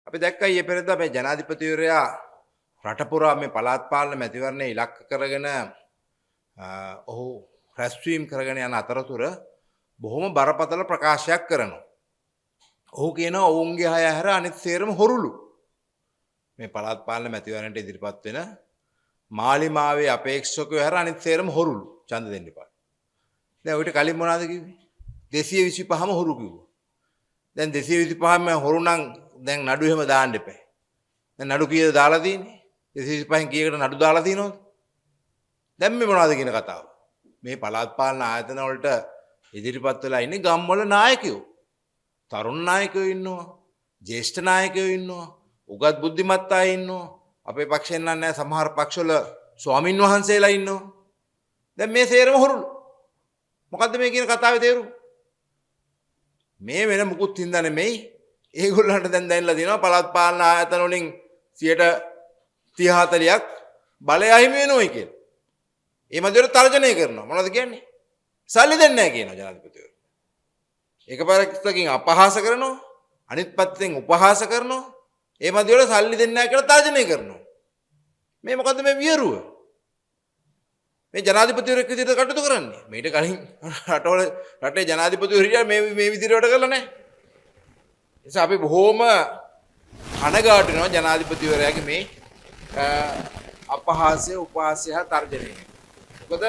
අපි දැක්කා ඊයේ පෙරේදා මේ ජනාධිපතිවරයා රට පුරා මේ පළාත් පාලන මැතිවරණය ඉලක්ක කරගෙන ඔහු රැස්වීම් කරගෙන යන අතරතුර බොහොම බරපතල ප්‍රකාශයක් කරනවා. ඔහු කියනවා ඔවුන්ගේ හය හැර අනිත් සේරම හොරුලු. මේ පළාත් පාලන මැතිවරණයට ඉදිරිපත් වෙන මාලිමාවේ අපේක්ෂකයෝ හැර අනිත් සේරම හොරුලු. ඡන්ද දෙන්න එපා. දැන් ඔයිට කලින් මොනවද කිව්වේ? 225ම හොරු කිව්වා. දැන් 225ම හොරු නම් දැන් නඩු එහෙම දාන්න එපා. දැන් නඩු කීයද දාලා තියෙන්නේ? 225න් කීයකට නඩු දාලා තියෙනවද? දැන් මේ මොනවද කියන කතාව? මේ පළාත් පාලන ආයතන වලට ඉදිරිපත් වෙලා ඉන්නේ ගම්වල නායකයෝ. තරුණ නායකයෝ ඉන්නවා. ජ්‍යෙෂ්ඨ නායකයෝ ඉන්නවා. උගත් බුද්ධිමත් අය ඉන්නවා. අපේ පක්ෂෙන් නම් නැහැ සමහර පක්ෂවල ස්වාමින් වහන්සේලා ඉන්නවා. දැන් මේ සේරම හොරුලු. මොකද්ද මේ කියන කතාවේ තේරුම? මේ වෙන මුකුත් හින්දා නෙමෙයි. ඒගොල්ලන්ට දැන් දැනලා තියෙනවා පළාත් පාලන ආයතන වලින් 30-40ක් බලය අහිමි වෙනවයි කියලා. ඒ මැදට තර්ජනය කරනවා. මොනවද කියන්නේ? සල්ලි දෙන්නේ නැහැ කියනවා ජනාධිපතිවරු. එක පැත්තකින් අපහාස කරනවා, අනිත් පැත්තෙන් උපහාස කරනවා. ඒ මැදට සල්ලි දෙන්නේ නැහැ කියලා තර්ජනය කරනවා. මේ මොකද්ද මේ වියරුව? මේ ජනාධිපතිවරයෙක් විදිහට කටයුතු කරන්නේ. මේට කලින් රටවල රටේ ජනාධිපතිවරු හිටියා මේ විදිහට වැඩ කරලා නැහැ. ඒ නිසා අපි බොහොම අනගාටු වෙනවා ජනාධිපතිවරයාගේ මේ අපහාසය, උපහාසය හා තර්ජනය. මොකද